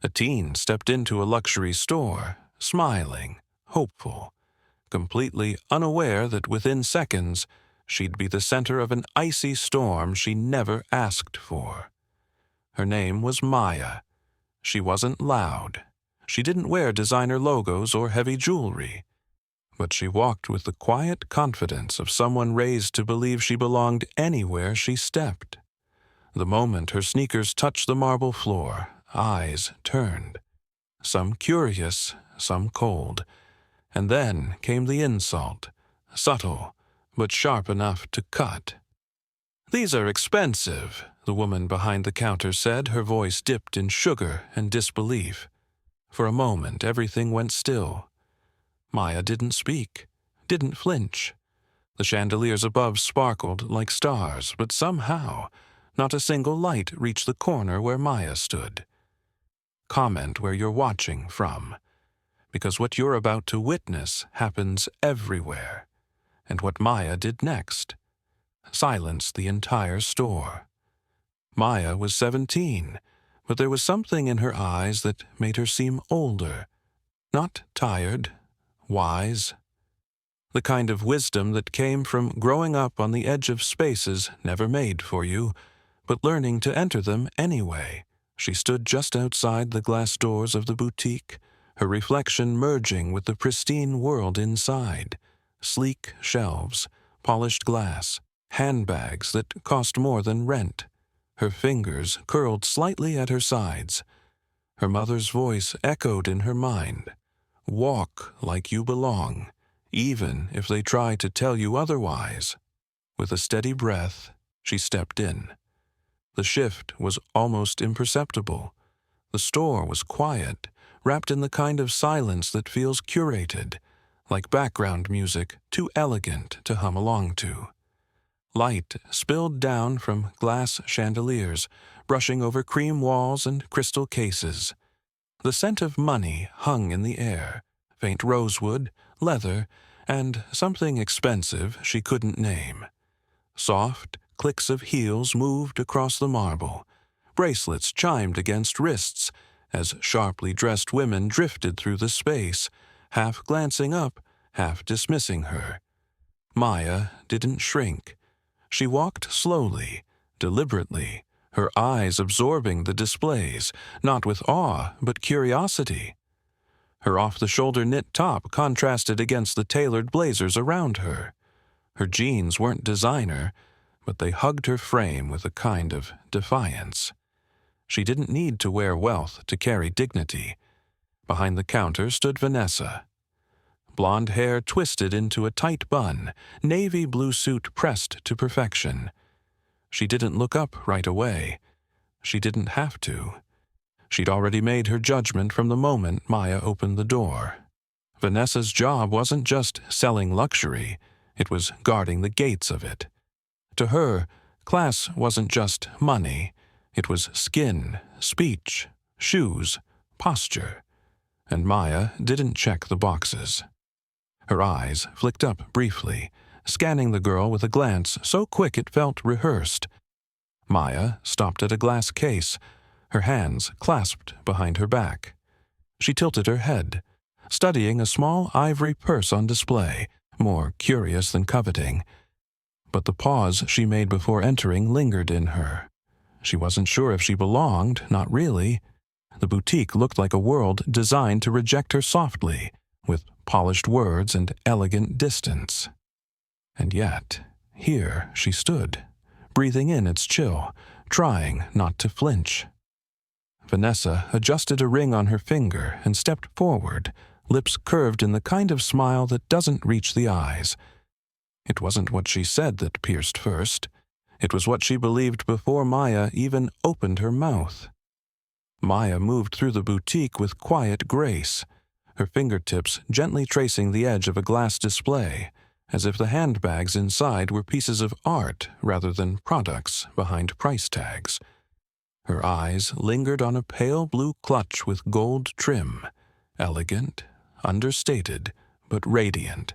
A teen stepped into a luxury store, smiling, hopeful, completely unaware that within seconds she'd be the center of an icy storm she never asked for. Her name was Maya. She wasn't loud. She didn't wear designer logos or heavy jewelry. But she walked with the quiet confidence of someone raised to believe she belonged anywhere she stepped. The moment her sneakers touched the marble floor, eyes turned. Some curious, some cold. And then came the insult, subtle, but sharp enough to cut. "These are expensive," the woman behind the counter said, her voice dipped in sugar and disbelief. For a moment, everything went still. Maya didn't speak, didn't flinch. The chandeliers above sparkled like stars, but somehow, not a single light reached the corner where Maya stood. Comment where you're watching from, because what you're about to witness happens everywhere. And what Maya did next silenced the entire store. Maya was 17, but there was something in her eyes that made her seem older, not tired, wise. The kind of wisdom that came from growing up on the edge of spaces never made for you, but learning to enter them anyway. She stood just outside the glass doors of the boutique, her reflection merging with the pristine world inside. Sleek shelves, polished glass, handbags that cost more than rent. Her fingers curled slightly at her sides. Her mother's voice echoed in her mind. "Walk like you belong, even if they try to tell you otherwise." With a steady breath, she stepped in. The shift was almost imperceptible. The store was quiet, wrapped in the kind of silence that feels curated, like background music too elegant to hum along to. Light spilled down from glass chandeliers, brushing over cream walls and crystal cases. The scent of money hung in the air, faint rosewood, leather, and something expensive she couldn't name. Soft clicks of heels moved across the marble. Bracelets chimed against wrists as sharply dressed women drifted through the space, half glancing up, half dismissing her. Maya didn't shrink. She walked slowly, deliberately, her eyes absorbing the displays, not with awe, but curiosity. Her off-the-shoulder knit top contrasted against the tailored blazers around her. Her jeans weren't designer, but they hugged her frame with a kind of defiance. She didn't need to wear wealth to carry dignity. Behind the counter stood Vanessa. Blonde hair twisted into a tight bun, navy blue suit pressed to perfection. She didn't look up right away. She didn't have to. She'd already made her judgment from the moment Maya opened the door. Vanessa's job wasn't just selling luxury, it was guarding the gates of it. To her, class wasn't just money, it was skin, speech, shoes, posture. And Maya didn't check the boxes. Her eyes flicked up briefly, scanning the girl with a glance so quick it felt rehearsed. Maya stopped at a glass case, her hands clasped behind her back. She tilted her head, studying a small ivory purse on display, more curious than coveting. But the pause she made before entering lingered in her. She wasn't sure if she belonged, not really. The boutique looked like a world designed to reject her softly, with polished words and elegant distance. And yet, here she stood, breathing in its chill, trying not to flinch. Vanessa adjusted a ring on her finger and stepped forward, lips curved in the kind of smile that doesn't reach the eyes. It wasn't what she said that pierced first. It was what she believed before Maya even opened her mouth. Maya moved through the boutique with quiet grace, her fingertips gently tracing the edge of a glass display, as if the handbags inside were pieces of art rather than products behind price tags. Her eyes lingered on a pale blue clutch with gold trim, elegant, understated, but radiant.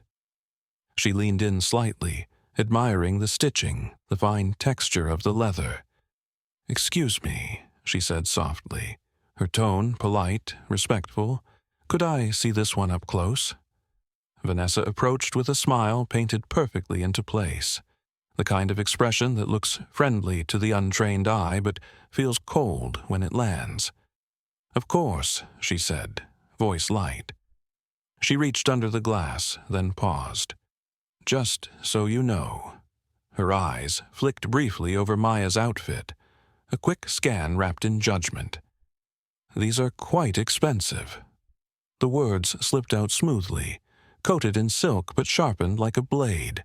She leaned in slightly, admiring the stitching, the fine texture of the leather. "Excuse me," she said softly, her tone polite, respectful. "Could I see this one up close?" Vanessa approached with a smile painted perfectly into place, the kind of expression that looks friendly to the untrained eye but feels cold when it lands. "Of course," she said, voice light. She reached under the glass, then paused. "Just so you know." Her eyes flicked briefly over Maya's outfit, a quick scan wrapped in judgment. "These are quite expensive." The words slipped out smoothly, coated in silk but sharpened like a blade.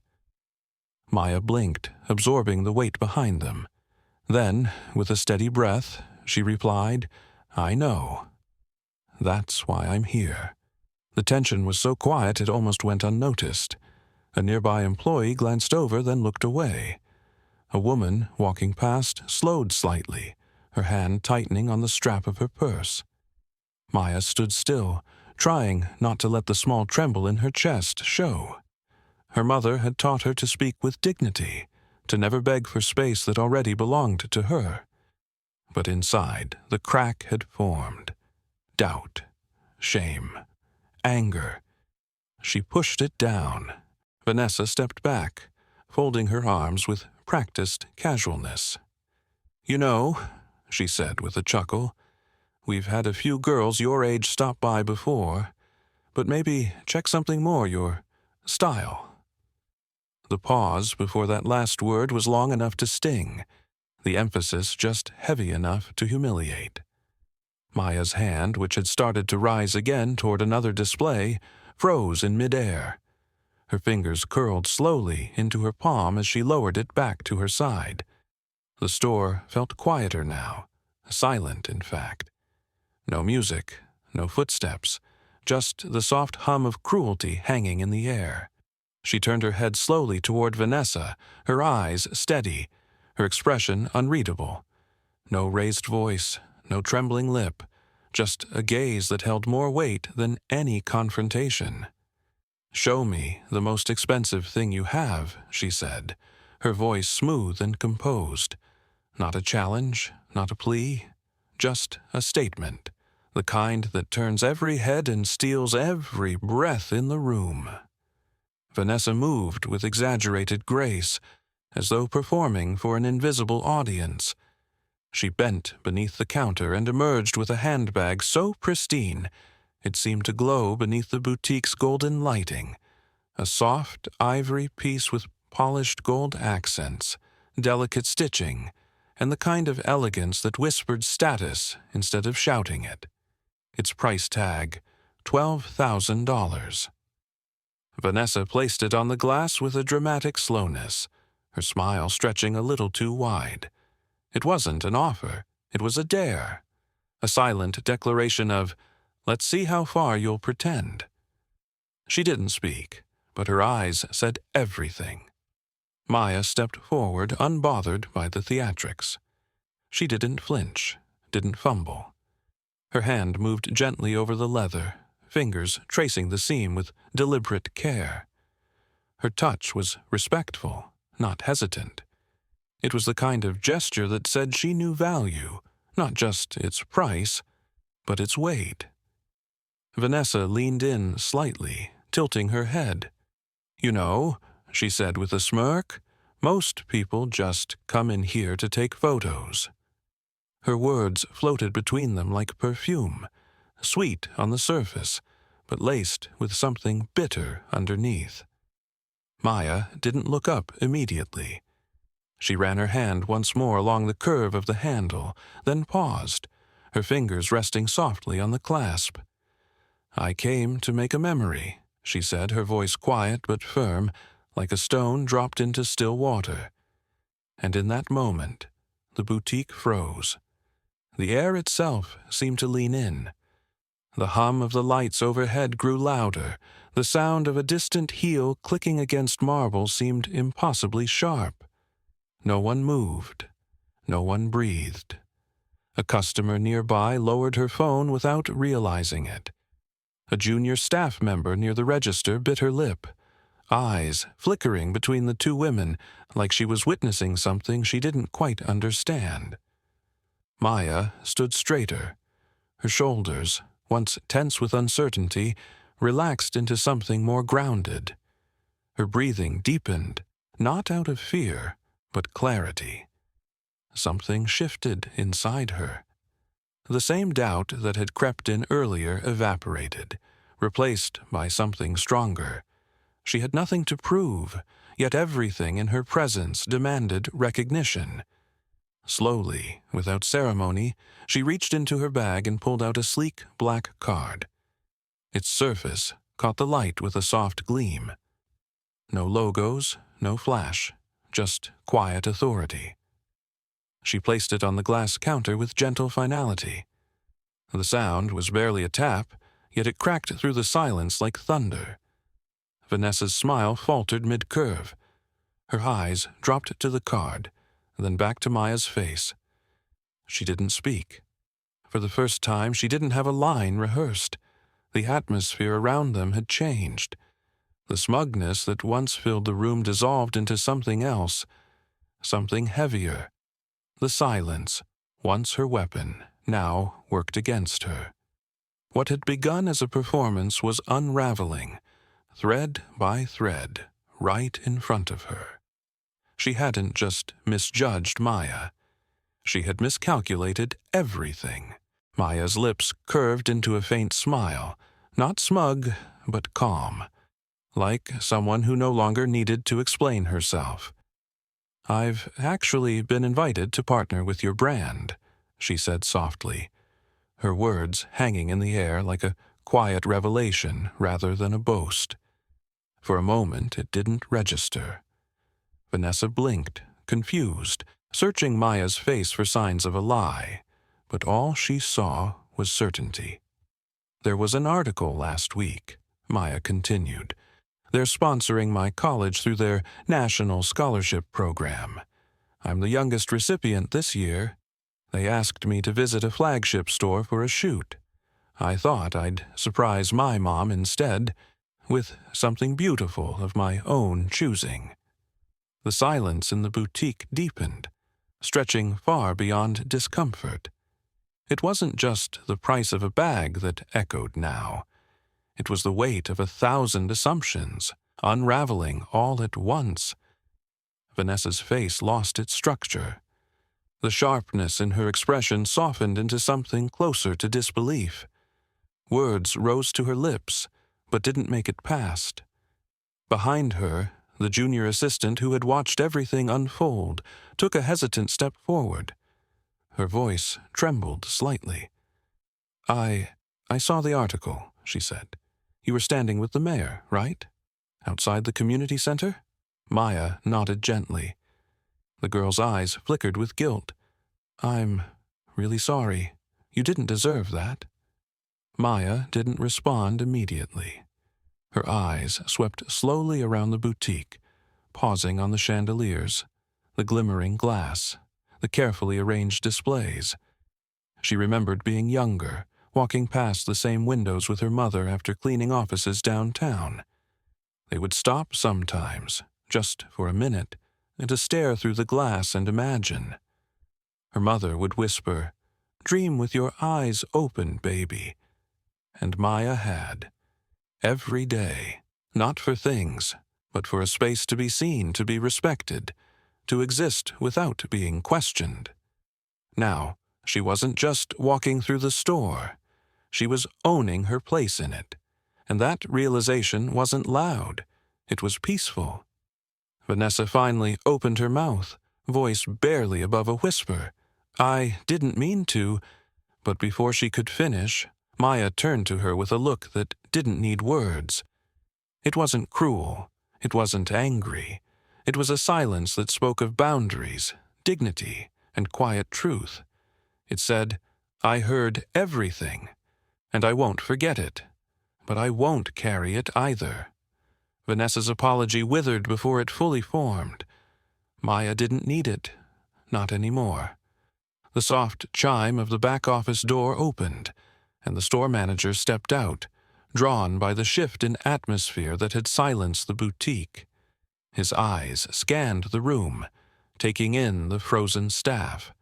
Maya blinked, absorbing the weight behind them. Then, with a steady breath, she replied, "I know. That's why I'm here." The tension was so quiet it almost went unnoticed. A nearby employee glanced over, then looked away. A woman, walking past, slowed slightly, her hand tightening on the strap of her purse. Maya stood still, trying not to let the small tremble in her chest show. Her mother had taught her to speak with dignity, to never beg for space that already belonged to her. But inside, the crack had formed. Doubt, shame, anger. She pushed it down. Vanessa stepped back, folding her arms with practiced casualness. "You know," she said with a chuckle, "we've had a few girls your age stop by before, but maybe check something more your style." The pause before that last word was long enough to sting, the emphasis just heavy enough to humiliate. Maya's hand, which had started to rise again toward another display, froze in midair. Her fingers curled slowly into her palm as she lowered it back to her side. The store felt quieter now, silent in fact. No music, no footsteps, just the soft hum of cruelty hanging in the air. She turned her head slowly toward Vanessa, her eyes steady, her expression unreadable. No raised voice, no trembling lip, just a gaze that held more weight than any confrontation. "Show me the most expensive thing you have," she said, her voice smooth and composed. Not a challenge, not a plea, just a statement, the kind that turns every head and steals every breath in the room. Vanessa moved with exaggerated grace, as though performing for an invisible audience. She bent beneath the counter and emerged with a handbag so pristine it seemed to glow beneath the boutique's golden lighting, a soft ivory piece with polished gold accents, delicate stitching, and the kind of elegance that whispered status instead of shouting it. Its price tag, $12,000. Vanessa placed it on the glass with a dramatic slowness, her smile stretching a little too wide. It wasn't an offer, it was a dare, a silent declaration of, "Let's see how far you'll pretend." She didn't speak, but her eyes said everything. Maya stepped forward, unbothered by the theatrics. She didn't flinch, didn't fumble. Her hand moved gently over the leather, fingers tracing the seam with deliberate care. Her touch was respectful, not hesitant. It was the kind of gesture that said she knew value, not just its price, but its weight. Vanessa leaned in slightly, tilting her head. "You know," she said with a smirk, "most people just come in here to take photos." Her words floated between them like perfume, sweet on the surface, but laced with something bitter underneath. Maya didn't look up immediately. She ran her hand once more along the curve of the handle, then paused, her fingers resting softly on the clasp. "I came to make a memory," she said, her voice quiet but firm, like a stone dropped into still water. And in that moment, the boutique froze. The air itself seemed to lean in. The hum of the lights overhead grew louder. The sound of a distant heel clicking against marble seemed impossibly sharp. No one moved. No one breathed. A customer nearby lowered her phone without realizing it. A junior staff member near the register bit her lip, eyes flickering between the two women like she was witnessing something she didn't quite understand. Maya stood straighter, Her shoulders, once tense with uncertainty, relaxed into something more grounded. Her breathing deepened, not out of fear, but clarity. Something shifted inside her. The same doubt that had crept in earlier evaporated, replaced by something stronger. She had nothing to prove, yet everything in her presence demanded recognition. Slowly, without ceremony, she reached into her bag and pulled out a sleek black card. Its surface caught the light with a soft gleam. No logos, no flash, just quiet authority. She placed it on the glass counter with gentle finality. The sound was barely a tap, yet it cracked through the silence like thunder. Vanessa's smile faltered mid-curve. Her eyes dropped to the card, then back to Maya's face. She didn't speak. For the first time, she didn't have a line rehearsed. The atmosphere around them had changed. The smugness that once filled the room dissolved into something else, something heavier. The silence, once her weapon, now worked against her. What had begun as a performance was unraveling, thread by thread, right in front of her. She hadn't just misjudged Maya. She had miscalculated everything. Maya's lips curved into a faint smile, not smug, but calm, like someone who no longer needed to explain herself. "I've actually been invited to partner with your brand," she said softly, her words hanging in the air like a quiet revelation rather than a boast. For a moment it didn't register. Vanessa blinked, confused, searching Maya's face for signs of a lie, but all she saw was certainty. "There was an article last week," Maya continued. "They're sponsoring my college through their National Scholarship Program. I'm the youngest recipient this year. They asked me to visit a flagship store for a shoot. I thought I'd surprise my mom instead, with something beautiful of my own choosing." The silence in the boutique deepened, stretching far beyond discomfort. It wasn't just the price of a bag that echoed now. It was the weight of 1,000 assumptions, unraveling all at once. Vanessa's face lost its structure. The sharpness in her expression softened into something closer to disbelief. Words rose to her lips, but didn't make it past. Behind her, the junior assistant who had watched everything unfold took a hesitant step forward. Her voice trembled slightly. I saw the article," she said. "You were standing with the mayor, right? Outside the community center?" Maya nodded gently. The girl's eyes flickered with guilt. "I'm really sorry. You didn't deserve that." Maya didn't respond immediately. Her eyes swept slowly around the boutique, pausing on the chandeliers, the glimmering glass, the carefully arranged displays. She remembered being younger, walking past the same windows with her mother after cleaning offices downtown. They would stop sometimes, just for a minute, and to stare through the glass and imagine. Her mother would whisper, "Dream with your eyes open, baby." And Maya had. Every day, not for things, but for a space to be seen, to be respected, to exist without being questioned. Now, she wasn't just walking through the store. She was owning her place in it. And that realization wasn't loud. It was peaceful. Vanessa finally opened her mouth, voice barely above a whisper. "I didn't mean to," but before she could finish, Maya turned to her with a look that didn't need words. It wasn't cruel. It wasn't angry. It was a silence that spoke of boundaries, dignity, and quiet truth. It said, "I heard everything, and I won't forget it, but I won't carry it either." Vanessa's apology withered before it fully formed. Maya didn't need it, not anymore. The soft chime of the back office door opened, and the store manager stepped out, drawn by the shift in atmosphere that had silenced the boutique. His eyes scanned the room, taking in the frozen staff,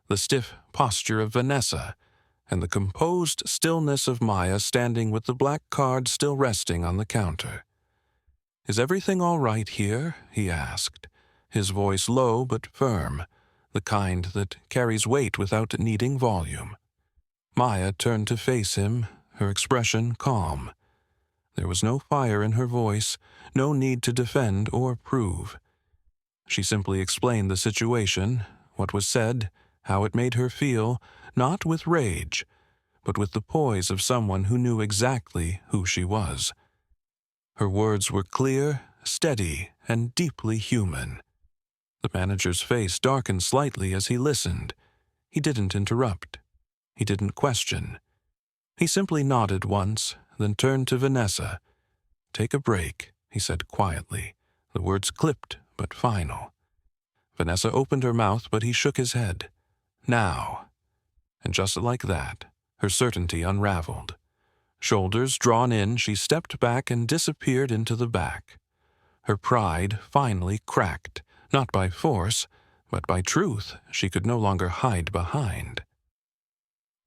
the stiff posture of Vanessa, and the composed stillness of Maya standing with the black card still resting on the counter. "Is everything all right here?" he asked, his voice low but firm, the kind that carries weight without needing volume. Maya turned to face him, her expression calm. There was no fire in her voice, no need to defend or prove. She simply explained the situation, what was said, how it made her feel, not with rage, but with the poise of someone who knew exactly who she was. Her words were clear, steady, and deeply human. The manager's face darkened slightly as he listened. He didn't interrupt. He didn't question. He simply nodded once, then turned to Vanessa. "Take a break," he said quietly, the words clipped but final. Vanessa opened her mouth, but he shook his head. "Now." And just like that, her certainty unraveled. Shoulders drawn in, she stepped back and disappeared into the back. Her pride finally cracked, not by force, but by truth she could no longer hide behind.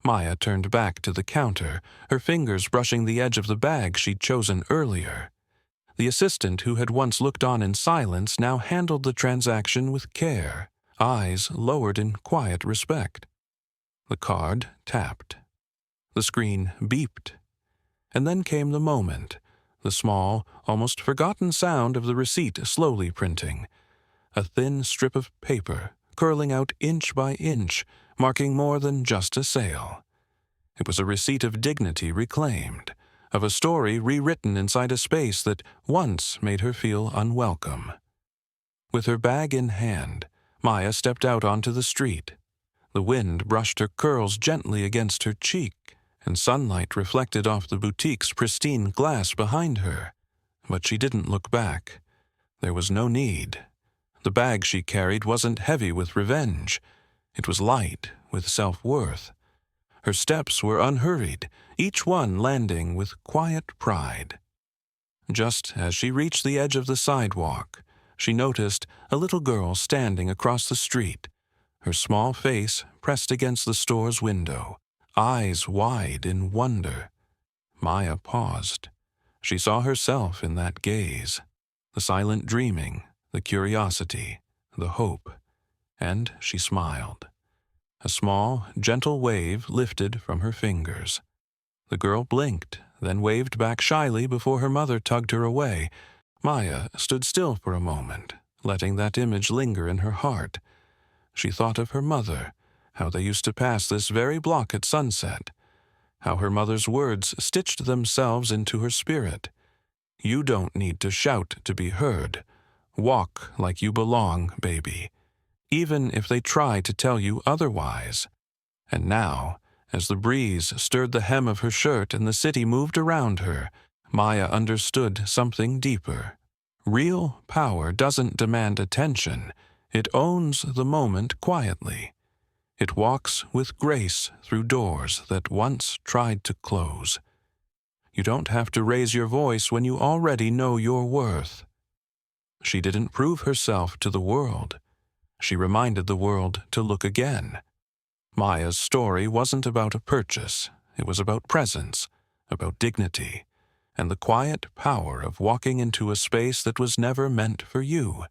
Maya turned back to the counter, her fingers brushing the edge of the bag she'd chosen earlier. The assistant who had once looked on in silence now handled the transaction with care, eyes lowered in quiet respect. The card tapped. The screen beeped. And then came the moment, the small, almost forgotten sound of the receipt slowly printing. A thin strip of paper, curling out inch by inch, marking more than just a sale. It was a receipt of dignity reclaimed, of a story rewritten inside a space that once made her feel unwelcome. With her bag in hand, Maya stepped out onto the street. The wind brushed her curls gently against her cheek, and sunlight reflected off the boutique's pristine glass behind her. But she didn't look back. There was no need. The bag she carried wasn't heavy with revenge. It was light with self-worth. Her steps were unhurried, each one landing with quiet pride. Just as she reached the edge of the sidewalk, she noticed a little girl standing across the street, her small face pressed against the store's window, eyes wide in wonder. Maya paused. She saw herself in that gaze, the silent dreaming, the curiosity, the hope, and she smiled. A small, gentle wave lifted from her fingers. The girl blinked, then waved back shyly before her mother tugged her away. Maya stood still for a moment, letting that image linger in her heart. She thought of her mother, how they used to pass this very block at sunset, how her mother's words stitched themselves into her spirit. "You don't need to shout to be heard. Walk like you belong, baby, even if they try to tell you otherwise." And now, as the breeze stirred the hem of her shirt and the city moved around her, Maya understood something deeper. Real power doesn't demand attention. It owns the moment quietly. It walks with grace through doors that once tried to close. You don't have to raise your voice when you already know your worth. She didn't prove herself to the world. She reminded the world to look again. Maya's story wasn't about a purchase. It was about presence, about dignity, and the quiet power of walking into a space that was never meant for you,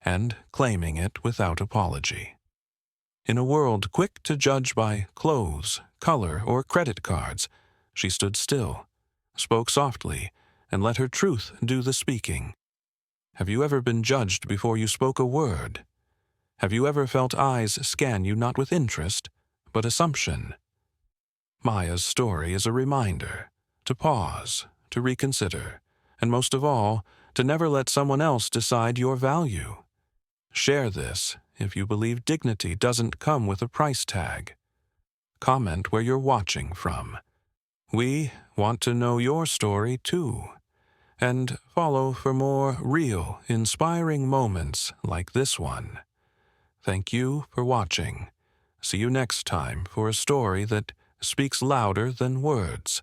and claiming it without apology. In a world quick to judge by clothes, color, or credit cards, she stood still, spoke softly, and let her truth do the speaking. Have you ever been judged before you spoke a word? Have you ever felt eyes scan you not with interest, but assumption? Maya's story is a reminder to pause, to reconsider, and most of all, to never let someone else decide your value. Share this if you believe dignity doesn't come with a price tag. Comment where you're watching from. We want to know your story too. And follow for more real, inspiring moments like this one. Thank you for watching. See you next time for a story that speaks louder than words,